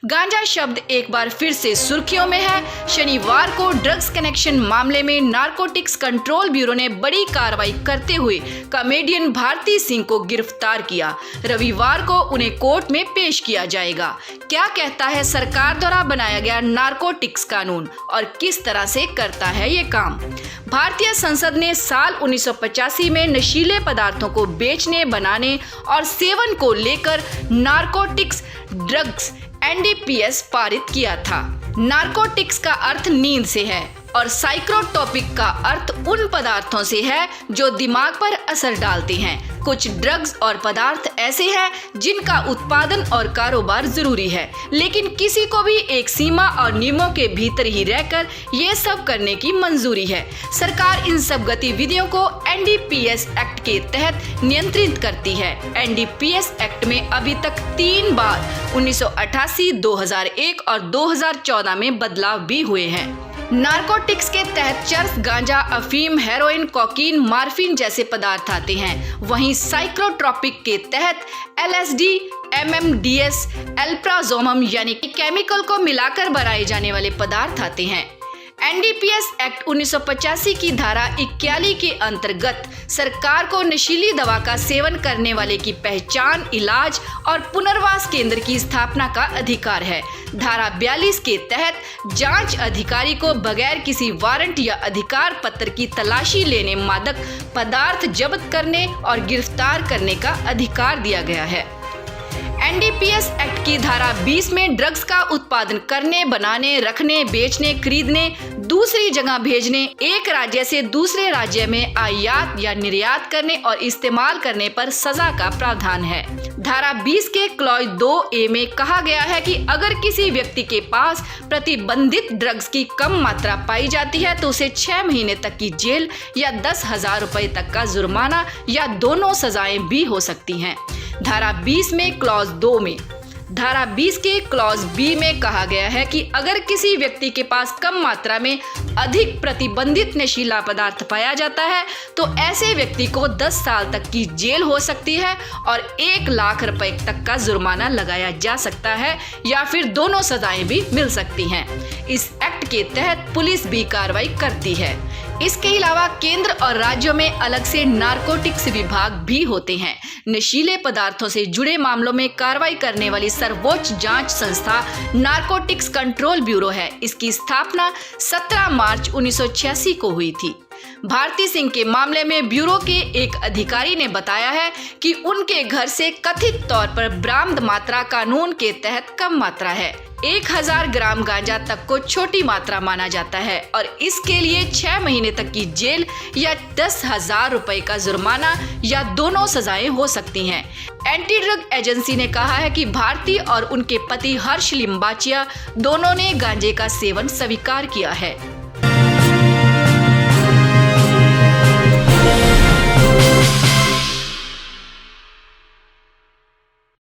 गांजा शब्द एक बार फिर से सुर्खियों में है। शनिवार को ड्रग्स कनेक्शन मामले में नारकोटिक्स कंट्रोल ब्यूरो ने बड़ी कार्रवाई करते हुए कॉमेडियन भारती सिंह को गिरफ्तार किया। रविवार को उन्हें कोर्ट में पेश किया जाएगा। क्या कहता है सरकार द्वारा बनाया गया नारकोटिक्स कानून और किस तरह से करता है ये काम? भारतीय संसद ने साल 1985 में नशीले पदार्थों को बेचने, बनाने और सेवन को लेकर नारकोटिक्स ड्रग्स NDPS पारित किया था। नारकोटिक्स का अर्थ नींद से है और साइकोट्रोपिक का अर्थ उन पदार्थों से है जो दिमाग पर असर डालते हैं। कुछ ड्रग्स और पदार्थ ऐसे हैं जिनका उत्पादन और कारोबार जरूरी है, लेकिन किसी को भी एक सीमा और नियमों के भीतर ही रहकर ये सब करने की मंजूरी है। सरकार इन सब गतिविधियों को NDPS एक्ट के तहत नियंत्रित करती है। NDPS एक्ट में अभी तक 3 बार 1988, 2001 और 2014 में बदलाव भी हुए हैं। नारकोटिक्स के तहत चरस, गांजा, अफीम, हेरोइन, कोकीन, मार्फिन जैसे पदार्थ आते हैं। वहीं साइकोट्रोपिक के तहत LSD, MMDS, अल्प्राजोमम यानी कि केमिकल को मिलाकर बनाए जाने वाले पदार्थ आते हैं। NDPS एक्ट 1985 की धारा 41 के अंतर्गत सरकार को नशीली दवा का सेवन करने वाले की पहचान, इलाज और पुनर्वास केंद्र की स्थापना का अधिकार है। धारा 42 के तहत जांच अधिकारी को बगैर किसी वारंट या अधिकार पत्र की तलाशी लेने, मादक पदार्थ जब्त करने और गिरफ्तार करने का अधिकार दिया गया है। NDPS एक्ट की धारा 20 में ड्रग्स का उत्पादन करने, बनाने, रखने, बेचने, खरीदने, दूसरी जगह भेजने, एक राज्य से दूसरे राज्य में आयात या निर्यात करने और इस्तेमाल करने पर सजा का प्रावधान है। धारा 20 के क्लॉज 2A में कहा गया है कि अगर किसी व्यक्ति के पास प्रतिबंधित ड्रग्स की कम मात्रा पाई जाती है तो उसे 6 महीने तक की जेल या 10,000 रुपए तक का जुर्माना या दोनों सजाएं भी हो सकती हैं। धारा 20 में क्लॉज 2 में धारा 20 के क्लॉज B में कहा गया है कि अगर किसी व्यक्ति के पास कम मात्रा में अधिक प्रतिबंधित नशीला पदार्थ पाया जाता है तो ऐसे व्यक्ति को 10 साल तक की जेल हो सकती है और 1 लाख रुपए तक का जुर्माना लगाया जा सकता है या फिर दोनों सजाएं भी मिल सकती हैं। इस एक्ट के तहत पुलिस भी कार्रवाई करती है। इसके अलावा केंद्र और राज्यों में अलग से नारकोटिक्स विभाग भी होते हैं। नशीले पदार्थों से जुड़े मामलों में कार्रवाई करने वाली सर्वोच्च जांच संस्था नारकोटिक्स कंट्रोल ब्यूरो है। इसकी स्थापना 17 मार्च 1986 को हुई थी। भारती सिंह के मामले में ब्यूरो के एक अधिकारी ने बताया है कि उनके घर से कथित तौर पर बरामद मात्रा कानून के तहत कम मात्रा है। 1000 ग्राम गांजा तक को छोटी मात्रा माना जाता है और इसके लिए 6 महीने तक की जेल या 10,000 रुपए का जुर्माना या दोनों सजाएं हो सकती हैं। एंटी ड्रग एजेंसी ने कहा है कि भारती और उनके पति हर्ष लिम्बाचिया दोनों ने गांजे का सेवन स्वीकार किया है।